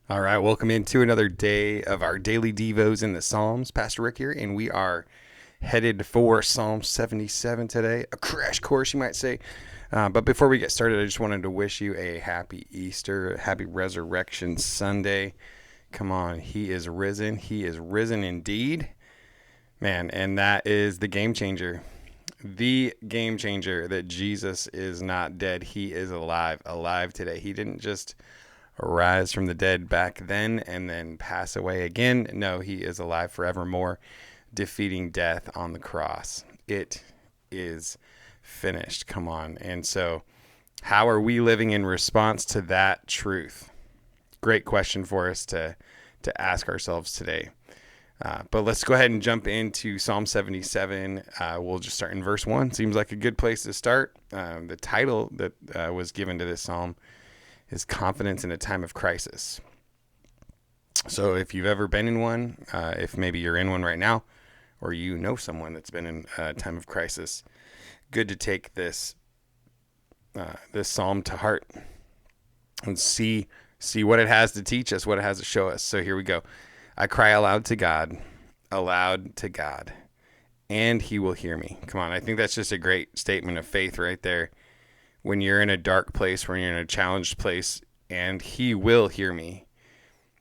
All right, welcome into another day of our daily Devos in the Psalms. Pastor Rick here, and we are headed for Psalm 77 today, a crash course, you might say. But before we get started, I just wanted to wish you a happy Easter, a happy Resurrection Sunday. Come on, He is risen. He is risen indeed. Man, and that is the game changer. The game changer that Jesus is not dead. He is alive today. He didn't just rise from the dead back then and then pass away again. No, he is alive forevermore, defeating death on the cross. It is finished. Come on. And so, how are we living in response to that truth? Great question for us to ask ourselves today. But let's go ahead and jump into Psalm 77. We'll just start in verse 1. Seems like a good place to start. The title that was given to this psalm is Confidence in a Time of Crisis. So if you've ever been in one, if maybe you're in one right now, or you know someone that's been in a time of crisis, good to take this psalm to heart and see what it has to teach us, what it has to show us. So here we go. I cry aloud to God, and he will hear me. Come on, I think that's just a great statement of faith right there. When you're in a dark place, when you're in a challenged place, and he will hear me,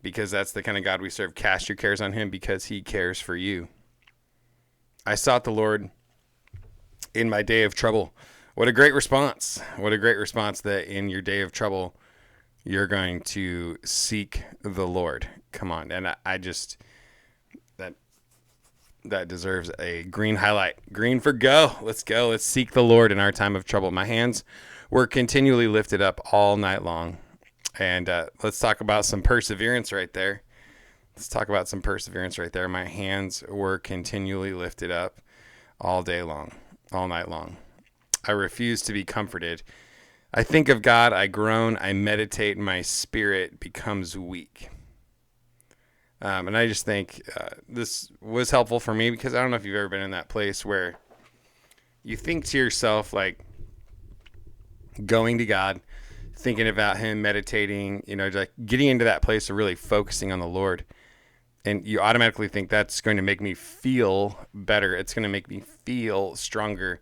because that's the kind of God we serve. Cast your cares on him because he cares for you. I sought the Lord in my day of trouble. What a great response. What a great response that in your day of trouble, you're going to seek the Lord. Come on. And I just, that deserves a green highlight. Green for go. Let's go. Let's seek the Lord in our time of trouble. My hands were continually lifted up all night long. And let's talk about some perseverance right there. My hands were continually lifted up all day long, all night long. I refuse to be comforted. I think of God, I groan, I meditate, my spirit becomes weak. And I just think this was helpful for me because I don't know if you've ever been in that place where you think to yourself, like, going to God, thinking about him, meditating, like getting into that place of really focusing on the Lord. And you automatically think that's going to make me feel better. It's going to make me feel stronger.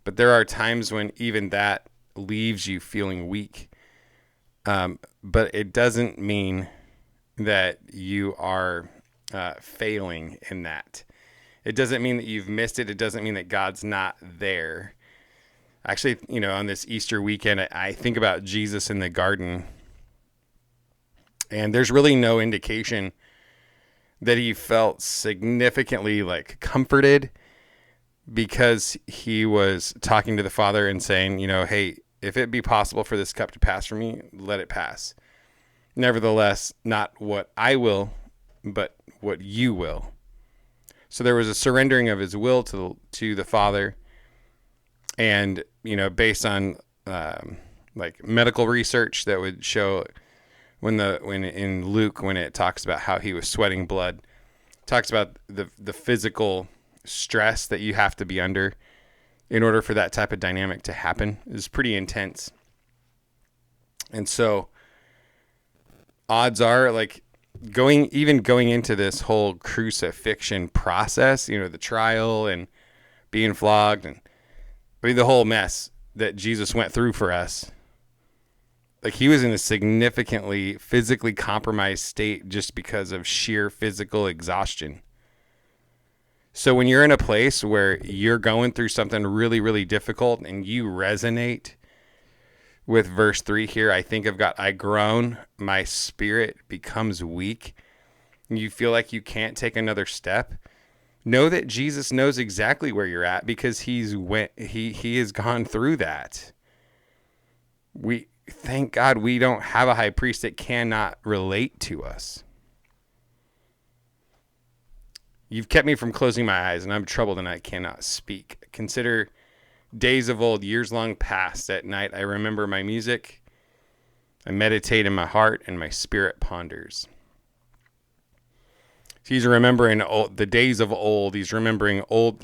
But there are times when even that leaves you feeling weak. But it doesn't mean that you are failing in that. It doesn't mean that you've missed it. It doesn't mean that God's not there. Actually, on this Easter weekend, I think about Jesus in the garden, and there's really no indication that he felt significantly comforted because he was talking to the Father and saying, hey, if it be possible for this cup to pass from me, let it pass. Nevertheless, not what I will, but what you will. So there was a surrendering of his will to the Father. And, based on medical research that would show when in Luke, when it talks about how he was sweating blood, talks about the physical stress that you have to be under in order for that type of dynamic to happen is pretty intense. And so odds are going into this whole crucifixion process, the trial and being flogged and the whole mess that Jesus went through for us. He was in a significantly physically compromised state just because of sheer physical exhaustion. So when you're in a place where you're going through something really, really difficult and you resonate with verse 3 here, I think of God, I groan, my spirit becomes weak. You feel like you can't take another step. Know that Jesus knows exactly where you're at because he has gone through that. We thank God we don't have a high priest that cannot relate to us. You've kept me from closing my eyes, and I'm troubled and I cannot speak. Consider days of old, years long past. At night I remember my music. I meditate in my heart, and my spirit ponders. He's remembering the days of old. He's remembering old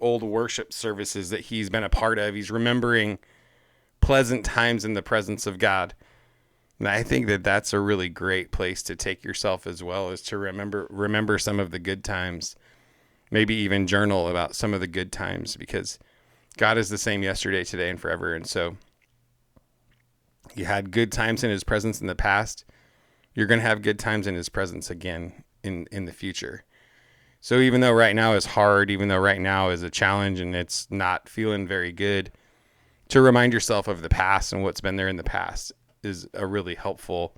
worship services that he's been a part of. He's remembering pleasant times in the presence of God. And I think that that's a really great place to take yourself as well, is to remember some of the good times, maybe even journal about some of the good times, because God is the same yesterday, today, and forever. And so you had good times in his presence in the past. You're going to have good times in his presence again in the future. So even though right now is hard, even though right now is a challenge and it's not feeling very good, to remind yourself of the past and what's been there in the past is a really helpful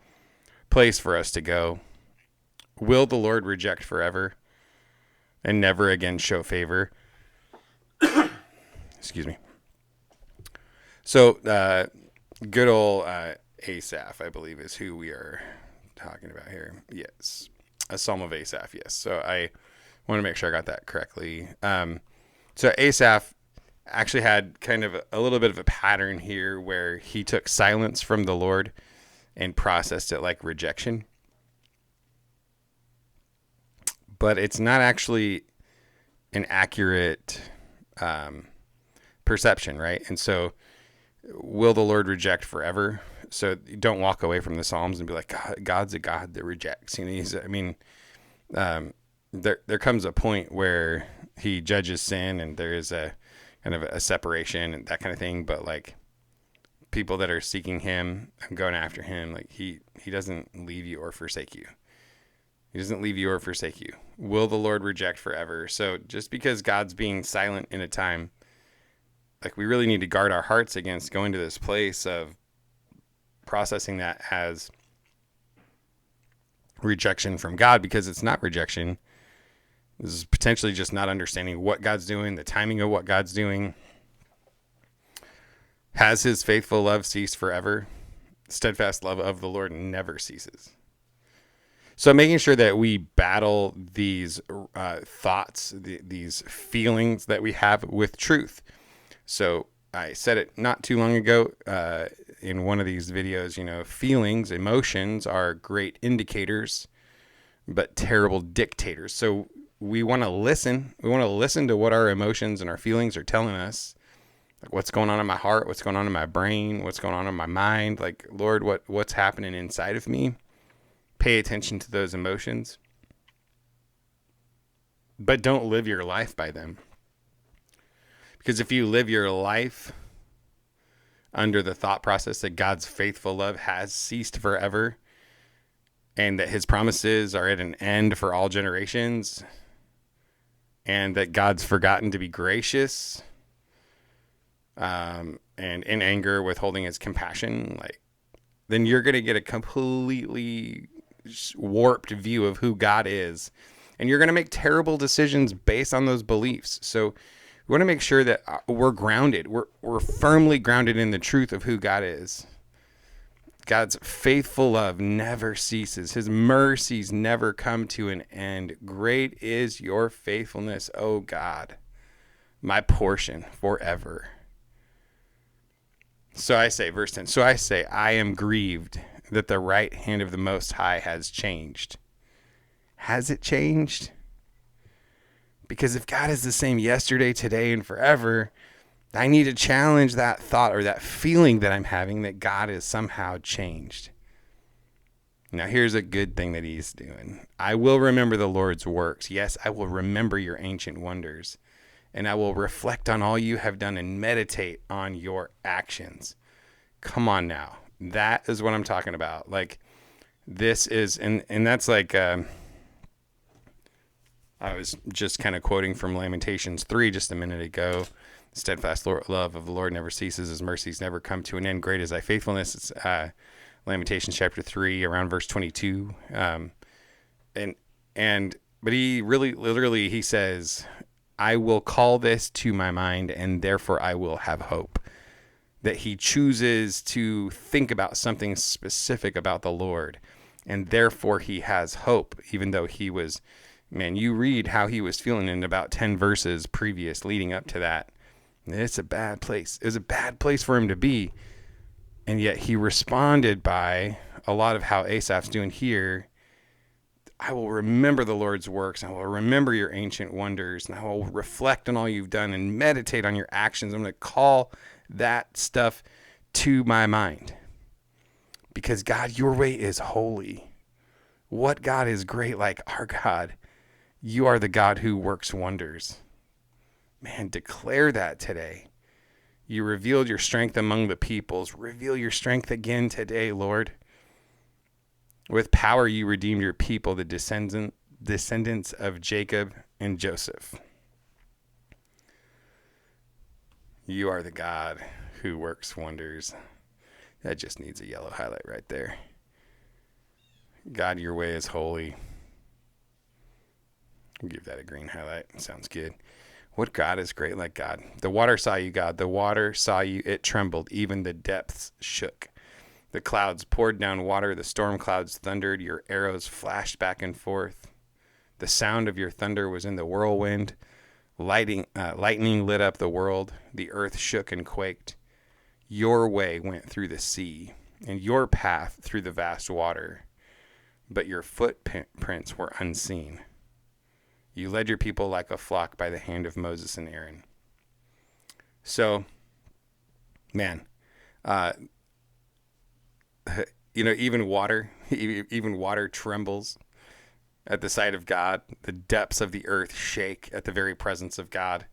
place for us to go. Will the Lord reject forever and never again show favor? Excuse me. So, good old Asaph, I believe, is who we are talking about here. Yes. A Psalm of Asaph, yes. So I want to make sure I got that correctly. So Asaph actually had kind of a little bit of a pattern here where he took silence from the Lord and processed it like rejection. But it's not actually an accurate perception, right? And so will the Lord reject forever? So don't walk away from the Psalms and be like, God's a God that rejects. You know, there comes a point where he judges sin and there is a kind of a separation and that kind of thing. But like people that are seeking him and going after him, like he doesn't leave you or forsake you. He doesn't leave you or forsake you. Will the Lord reject forever? So just because God's being silent in a time, like we really need to guard our hearts against going to this place of processing that as rejection from God, because it's not rejection. This is potentially just not understanding what God's doing, the timing of what God's doing. Has his faithful love ceased forever? Steadfast love of the Lord never ceases. So making sure that we battle these thoughts, these feelings that we have with truth. So I said it not too long ago in one of these videos, you know, feelings, emotions are great indicators, but terrible dictators. So we want to listen. We want to listen to what our emotions and our feelings are telling us. Like what's going on in my heart, what's going on in my brain, what's going on in my mind. Like, Lord, what's happening inside of me? Pay attention to those emotions. But don't live your life by them. Because if you live your life under the thought process that God's faithful love has ceased forever and that his promises are at an end for all generations and that God's forgotten to be gracious and in anger withholding his compassion, like, then you're going to get a completely warped view of who God is. And you're going to make terrible decisions based on those beliefs. So we want to make sure that we're grounded. We're firmly grounded in the truth of who God is. God's faithful love never ceases. His mercies never come to an end. Great is your faithfulness, O God, my portion forever. So I say, verse 10, so I say, I am grieved that the right hand of the Most High has changed. Has it changed? Because if God is the same yesterday, today, and forever, I need to challenge that thought or that feeling that I'm having that God is somehow changed. Now, here's a good thing that he's doing. I will remember the Lord's works. Yes, I will remember your ancient wonders. And I will reflect on all you have done and meditate on your actions. Come on now. That is what I'm talking about. Like, this is, and that's like, I was just kind of quoting from Lamentations 3 just a minute ago. The steadfast love of the Lord never ceases. His mercies never come to an end. Great is thy faithfulness. It's Lamentations chapter 3, around verse 22. But he really, literally, he says, I will call this to my mind, and therefore I will have hope. That he chooses to think about something specific about the Lord, and therefore he has hope, even though he was, man, you read how he was feeling in about 10 verses previous leading up to that. It's a bad place. It was a bad place for him to be. And yet he responded by a lot of how Asaph's doing here. I will remember the Lord's works, and I will remember your ancient wonders, and I will reflect on all you've done and meditate on your actions. I'm going to call that stuff to my mind. Because God, your way is holy. What God is great like our God? You are the God who works wonders. Man, declare that today. You revealed your strength among the peoples. Reveal your strength again today, Lord. With power, you redeemed your people, the descendants of Jacob and Joseph. You are the God who works wonders. That just needs a yellow highlight right there. God, your way is holy. I'll give that a green highlight. Sounds good. What God is great like God? The water saw you, God. The water saw you. It trembled. Even the depths shook. The clouds poured down water. The storm clouds thundered. Your arrows flashed back and forth. The sound of your thunder was in the whirlwind. Lightning lit up the world. The earth shook and quaked. Your way went through the sea, and your path through the vast water. But your footprints were unseen. You led your people like a flock by the hand of Moses and Aaron. So, man, even water trembles at the sight of God. The depths of the earth shake at the very presence of God.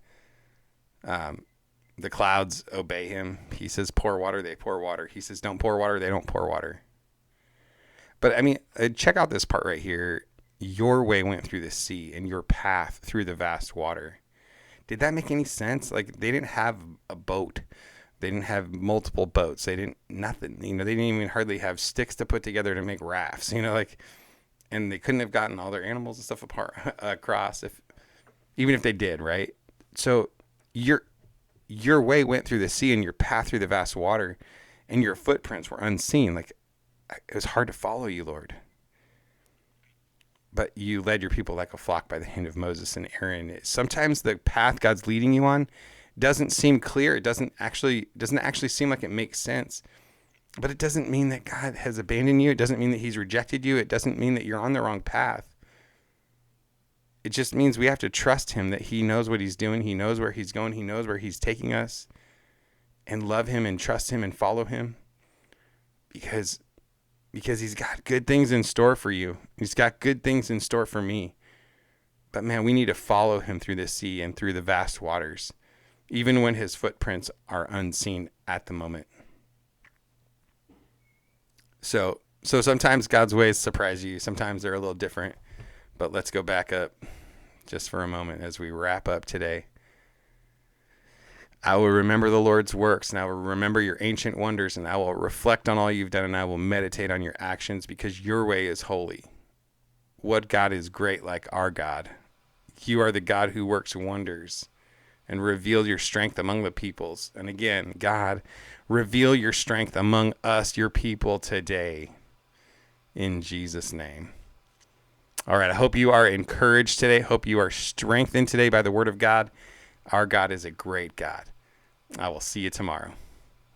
The clouds obey him. He says, pour water, they pour water. He says, don't pour water, they don't pour water. But I mean, check out this part right here. Your way went through the sea, and your path through the vast water. Did that make any sense? Like, they didn't have a boat. They didn't have multiple boats. Nothing. They didn't even hardly have sticks to put together to make rafts. And they couldn't have gotten all their animals and stuff across even if they did, right? So your way went through the sea, and your path through the vast water, and your footprints were unseen. Like, it was hard to follow you, Lord. But you led your people like a flock by the hand of Moses and Aaron. Sometimes the path God's leading you on doesn't seem clear. It doesn't actually seem like it makes sense. But it doesn't mean that God has abandoned you. It doesn't mean that he's rejected you. It doesn't mean that you're on the wrong path. It just means we have to trust him, that he knows what he's doing. He knows where he's going. He knows where he's taking us. And love him and trust him and follow him. Because he's got good things in store for you. He's got good things in store for me. But man, we need to follow him through the sea and through the vast waters, even when his footprints are unseen at the moment. So sometimes God's ways surprise you. Sometimes they're a little different. But let's go back up just for a moment as we wrap up today. I will remember the Lord's works, and I will remember your ancient wonders, and I will reflect on all you've done, and I will meditate on your actions, because your way is holy. What God is great like our God? You are the God who works wonders and reveal your strength among the peoples. And again, God, reveal your strength among us, your people, today. In Jesus' name. All right, I hope you are encouraged today. Hope you are strengthened today by the word of God. Our God is a great God. I will see you tomorrow.